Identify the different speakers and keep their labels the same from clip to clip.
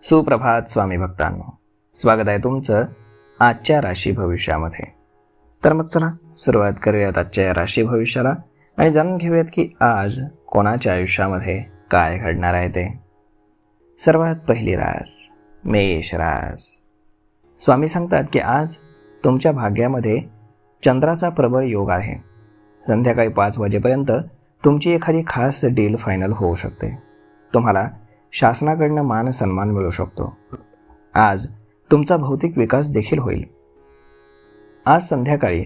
Speaker 1: सुप्रभात स्वामी भक्तांनो, स्वागत आहे तुमचं आजच्या राशी भविष्यामध्ये. तर मग चला सुरुवात करूयात आजच्या या राशी भविष्याला आणि जाणून घेऊयात की आज कोणाच्या आयुष्यामध्ये काय घडणार आहे ते. सर्वात पहिली रास मेष रास. स्वामी सांगतात की आज तुमच्या भाग्यामध्ये चंद्राचा प्रबळ योग आहे. संध्याकाळी 5 वाजेपर्यंत तुमची एखादी खास डील फायनल होऊ शकते. तुम्हाला शासनाकडनं मान सन्मान मिळू शकतो. आज तुमचा भौतिक विकास देखील होईल. आज संध्याकाळी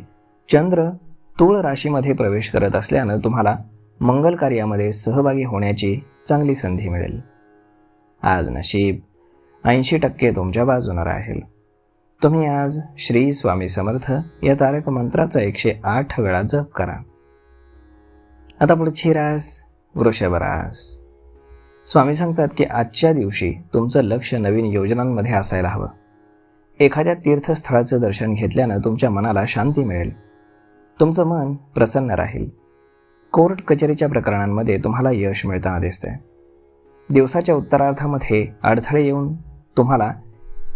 Speaker 1: चंद्र तूळ राशीमध्ये प्रवेश करत असल्यानं तुम्हाला मंगल कार्यामध्ये सहभागी होण्याची चांगली संधी मिळेल. आज नशीब 80% तुमच्या बाजूने राहील. तुम्ही आज श्री स्वामी समर्थ या तारक मंत्राचा 108 वेळा जप करा. आता पुढची रास वृषभ रास. स्वामी सांगतात की आजच्या दिवशी तुमचं लक्ष नवीन योजनांमध्ये असायला हवं. एखाद्या तीर्थस्थळाचं दर्शन घेतल्यानं तुमच्या मनाला शांती मिळेल. तुमचं मन प्रसन्न राहील. कोर्ट कचेरीच्या प्रकरणांमध्ये तुम्हाला यश मिळताना दिसतंय. दिवसाच्या उत्तरार्धामध्ये अडथळे येऊन तुम्हाला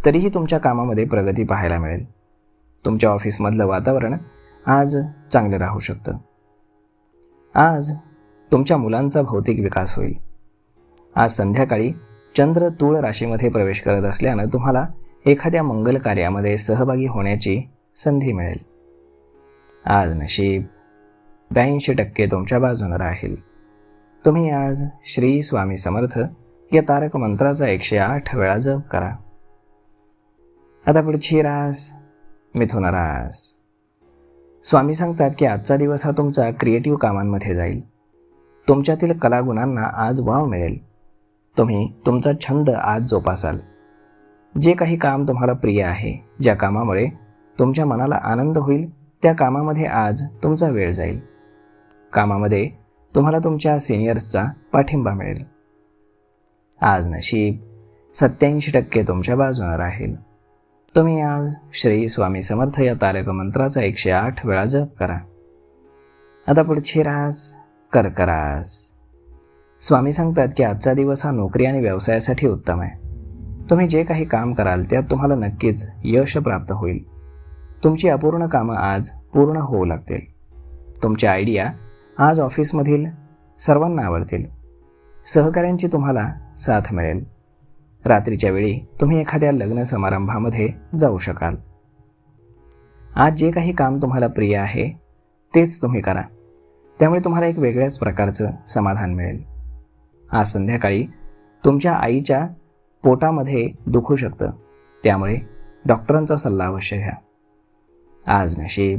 Speaker 1: तरीही तुमच्या कामामध्ये प्रगती पाहायला मिळेल. तुमच्या ऑफिसमधलं वातावरण आज चांगले राहू शकतं. आज तुमच्या मुलांचा भौतिक विकास होईल. आज संध्याकाळी चंद्र तूळ राशीमध्ये प्रवेश करत असल्यानं तुम्हाला एखाद्या मंगल कार्यामध्ये सहभागी होण्याची संधी मिळेल. आज नशीब 82% तुमच्या बाजूने राहील. तुम्ही आज श्री स्वामी समर्थ या तारक मंत्राचा 108 वेळा जप करा. आता पुढची रास मिथुन रास. स्वामी सांगतात की आजचा दिवस हा तुमचा क्रिएटिव्ह कामांमध्ये जाईल. तुमच्यातील कलागुणांना आज वाव मिळेल. तुम्ही तुमचा छंद आज जोपासाल. जे काही काम तुम्हाला प्रिय आहे, ज्या कामामुळे तुमच्या मनाला आनंद होईल, त्या कामामध्ये आज तुमचा वेळ जाईल. कामामध्ये तुम्हाला तुमच्या सिनियर्सचा पाठिंबा मिळेल. आज नशीब 87% तुमच्या बाजूने राहील. तुम्ही आज श्री स्वामी समर्थ या तारक मंत्राचा 108 वेळा जप करा. आता पुढची रास कर्क रास. स्वामी सांगतात की आजचा दिवस हा नोकरी आणि व्यवसायासाठी उत्तम आहे. तुम्ही जे काही काम कराल त्यात तुम्हाला नक्कीच यश प्राप्त होईल. तुमची अपूर्ण कामं आज पूर्ण होऊ लागतील. तुमच्या आयडिया आज ऑफिसमधील सर्वांना आवडतील. सहकाऱ्यांची तुम्हाला साथ मिळेल. रात्रीच्या वेळी तुम्ही एखाद्या लग्न समारंभामध्ये जाऊ शकाल. आज जे काही काम तुम्हाला प्रिय आहे तेच तुम्ही करा. त्यामुळे तुम्हाला एक वेगळ्याच प्रकारचं समाधान मिळेल. आज संध्याकाळी तुमच्या आईच्या पोटामध्ये दुखू शकतं, त्यामुळे डॉक्टरांचा सल्ला अवश्य घ्या. आज नशीब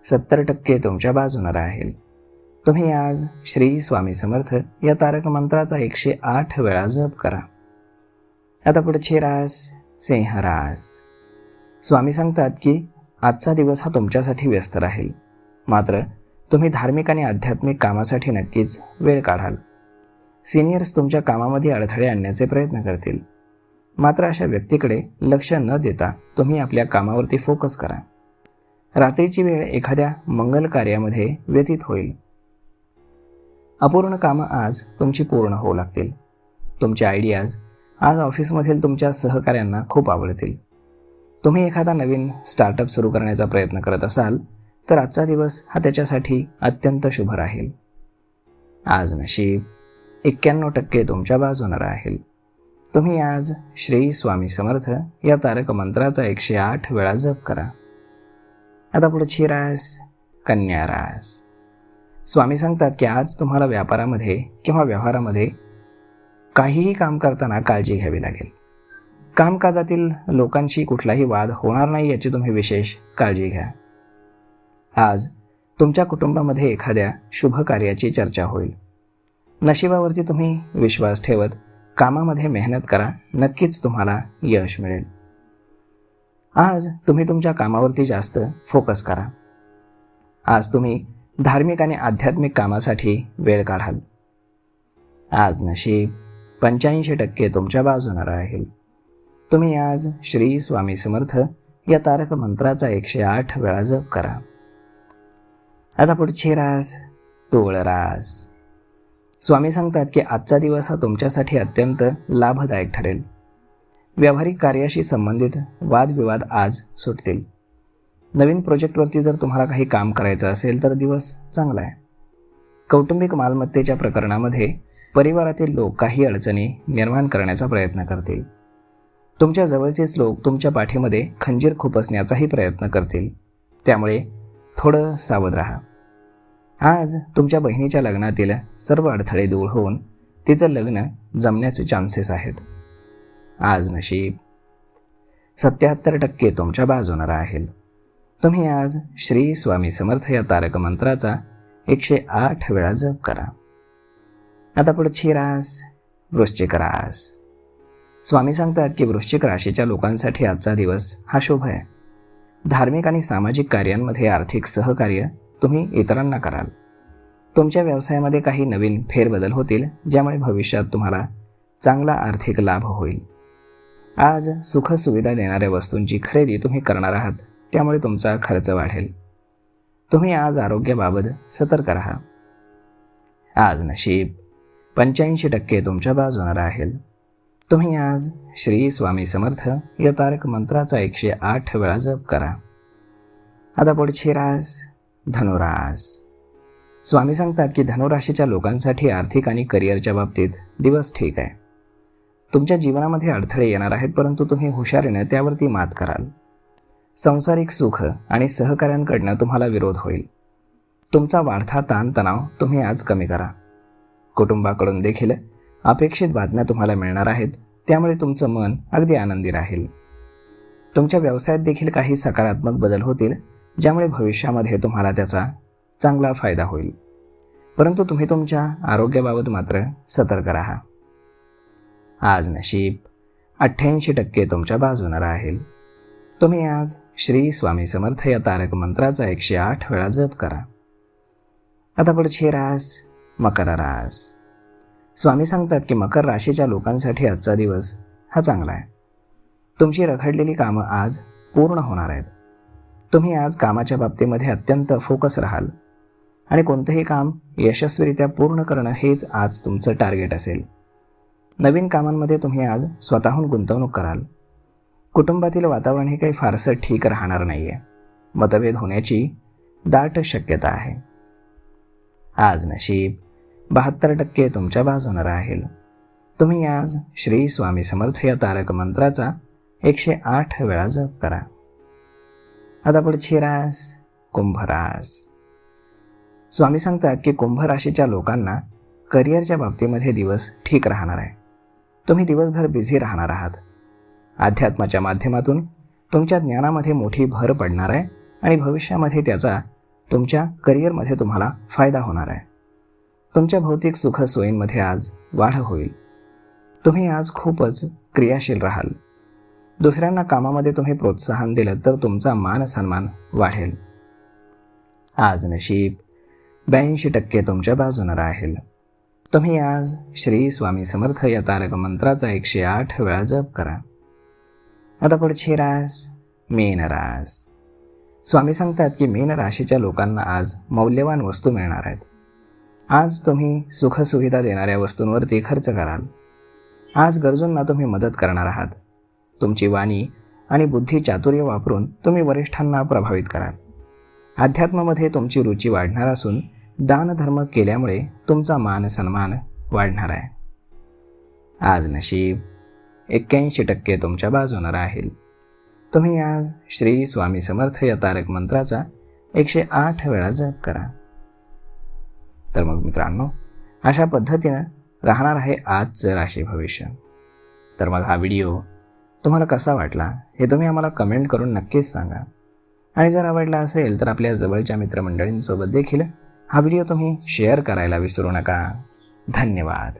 Speaker 1: 70% तुमच्या बाजूने राहील. तुम्ही आज श्री स्वामी समर्थ या तारक मंत्राचा 108 वेळा जप करा. आता पुढची रास सिंह रास. स्वामी सांगतात की आजचा दिवस हा तुमच्यासाठी व्यस्त राहील. मात्र तुम्ही धार्मिक आणि आध्यात्मिक कामासाठी नक्कीच वेळ काढाल. सिनियर्स तुमच्या कामामध्ये अडथळे आणण्याचे प्रयत्न करतील. मात्र अशा व्यक्तीकडे लक्ष न देता तुम्ही आपल्या कामावरती फोकस करा. रात्रीची वेळ एखाद्या मंगल कार्यामध्ये व्यतीत होईल. अपूर्ण कामं आज तुमची पूर्ण होऊ लागतील. तुमचे आयडियाज आज ऑफिसमधील तुमच्या सहकाऱ्यांना खूप आवडतील. तुम्ही एखादा नवीन स्टार्टअप सुरू करण्याचा प्रयत्न करत असाल तर आजचा दिवस हा त्याच्यासाठी अत्यंत शुभ राहील. आज नशीब 91% तुमच्या बाजूने राहील. तुम्ही आज श्री स्वामी समर्थ या तारक मंत्राचा 108 वेळा जप करा. आता पुढची रास कन्या रास. स्वामी सांगतात की आज तुम्हाला व्यापारामध्ये किंवा व्यवहारामध्ये काहीही काम करताना काळजी घ्यावी लागेल. कामकाजातील लोकांशी कुठलाही वाद होणार नाही याची तुम्ही विशेष काळजी घ्या. आज तुमच्या कुटुंबामध्ये एखाद्या शुभ कार्याची चर्चा होईल. नशिबावरती तुम्ही विश्वास ठेवत कामामध्ये मेहनत करा. नक्कीच तुम्हाला यश मिळेल. आज तुम्ही तुमच्या कामावरती जास्त फोकस करा. आज तुम्ही धार्मिक आणि आध्यात्मिक कामासाठी वेळ काढाल. आज नशीब 85% तुमच्या बाजूने राहील. तुम्ही आज श्री स्वामी समर्थ या तारक मंत्राचा 108 वेळा जप करा. आता पुढची रास तूळ रास. स्वामी सांगतात की आजचा दिवस हा तुमच्यासाठी अत्यंत लाभदायक ठरेल. व्यावहारिक कार्याशी संबंधित वादविवाद आज सुटतील. नवीन प्रोजेक्टवरती जर तुम्हाला काही काम करायचं असेल तर दिवस चांगला आहे. कौटुंबिक मालमत्तेच्या प्रकरणामध्ये परिवारातील लोक काही अडचणी निर्माण करण्याचा प्रयत्न करतील. तुमच्या जवळचेच लोक तुमच्या पाठीमध्ये खंजीर खुपसण्याचाही प्रयत्न करतील. त्यामुळे थोडं सावध राहा. आज तुमच्या बहिणीच्या लग्नातील सर्व अडथळे दूर होऊन तिचं लग्न जमण्याचे चान्सेस आहेत. आज नशीब 77% तुमच्या बाजूने राहील. तुम्ही आज श्री स्वामी समर्थ या तारक मंत्राचा 108 वेळा जप करा. आता पुढची रास वृश्चिक रास. स्वामी सांगतात की वृश्चिक राशीच्या लोकांसाठी आजचा दिवस हा शुभ आहे. धार्मिक आणि सामाजिक कार्यांमध्ये आर्थिक सहकार्य तुम्ही इतरांना कराल. तुमच्या व्यवसायामध्ये काही नवीन फेरबदल होतील, ज्यामुळे भविष्यात तुम्हाला चांगला आर्थिक लाभ होईल. आज सुखसुविधा देणाऱ्या वस्तूंची खरेदी तुम्ही करणार आहात, त्यामुळे तुमचा खर्च वाढेल. तुम्ही आज आरोग्याबाबत सतर्क राहा. आज नशीब 85% तुमच्या बाजूने राहील. तुम्ही आज श्री स्वामी समर्थ या तारक मंत्राचा 108 वेळा जप करा. आता पुढची रास धनुरास. स्वामी सांगतात की धनुराशीच्या लोकांसाठी आर्थिक आणि करिअरच्या बाबतीत दिवस ठीक आहे. तुमच्या जीवनामध्ये अडथळे येणार आहेत, परंतु तुम्ही हुशारीने त्यावरती मात कराल. सांसारिक सुख आणि सहकाऱ्यांकडनं तुम्हाला विरोध होईल. तुमचा वाढता ताणतणाव तुम्ही आज कमी करा. कुटुंबाकडून देखील अपेक्षित बातम्या तुम्हाला मिळणार आहेत, त्यामुळे तुमचं मन अगदी आनंदी राहील. तुमच्या व्यवसायात देखील काही सकारात्मक बदल होतील, ज्यामुळे भविष्यामध्ये तुम्हाला त्याचा चांगला फायदा होईल. परंतु तुम्ही तुमच्या आरोग्याबाबत मात्र सतर्क राहा. आज नशीब 88% तुमच्या बाजूने राहील. तुम्ही आज श्री स्वामी समर्थ या तारक मंत्राचा 108 वेळा जप करा. आता पुढची रास मकर रास. स्वामी सांगतात की मकर राशीच्या लोकांसाठी आजचा दिवस हा चांगला आहे. तुमची रखडलेली कामं आज पूर्ण होणार आहेत. तुम्ही आज कामाच्या बाबतीमध्ये अत्यंत फोकस राहाल आणि कोणतंही काम यशस्वीरित्या पूर्ण करणं हेच आज तुमचं टार्गेट असेल. नवीन कामांमध्ये तुम्ही आज स्वतःहून गुंतवणूक कराल. कुटुंबातील वातावरण हे काही फारसं ठीक राहणार नाही आहे. मतभेद होण्याची दाट शक्यता आहे. आज नशीब 72% तुमच्या बाजूने राहील. तुम्ही आज श्री स्वामी समर्थ या तारक मंत्राचा 108 वेळा जप करा. आता पुढची रास कुंभ रास. स्वामी सांगतात की कुंभ राशीच्या लोकांना करिअरच्या बाबतीमध्ये दिवस ठीक राहणार आहे. तुम्ही दिवसभर बिझी राहणार आहात. अध्यात्माच्या माध्यमातून तुमच्या ज्ञानामध्ये मोठी भर पडणार आहे आणि भविष्यामध्ये त्याचा तुमच्या करिअरमध्ये तुम्हाला फायदा होणार आहे. तुमच्या भौतिक सुखसोयींमध्ये आज वाढ होईल. तुम्ही आज खूपच क्रियाशील राहाल. दुसऱ्यांना कामामध्ये तुम्ही प्रोत्साहन दिलं तर तुमचा मान सन्मान वाढेल. आज नशीब 82% तुमच्या बाजूने राहील. तुम्ही आज श्री स्वामी समर्थ या तारक मंत्राचा 108 वेळा जप करा. आता पुढची रास मीन रास. स्वामी सांगतात की मीन राशीच्या लोकांना आज मौल्यवान वस्तू मिळणार आहेत. आज तुम्ही सुखसुविधा देणाऱ्या वस्तूंवरती खर्च कराल. आज गरजूंना तुम्ही मदत करणार आहात. तुमची वाणी आणि बुद्धी चातुर्य वापरून तुम्ही वरिष्ठांना प्रभावित कराल. अध्यात्मामध्ये तुमची रुची वाढणार असून दानधर्म केल्यामुळे तुमचा मान सन्मान वाढणार आहे. आज नशीब 81% तुमच्या बाजूने राहील. तुम्ही आज श्री स्वामी समर्थ या तारक मंत्राचा 108 वेळा जप करा. तर मग मित्रांनो, अशा पद्धतीनं राहणार आहे आजचं राशी भविष्य. तर मग हा व्हिडिओ तुम्हाला कसा वाटला हे तुम्ही आम्हाला कमेंट करून नक्कीच सांगा. आणि जर आवडला असेल तर आपल्या जवळच्या मित्रमंडळींसोबत देखील हा व्हिडिओ तुम्ही शेअर करायला विसरू नका. धन्यवाद.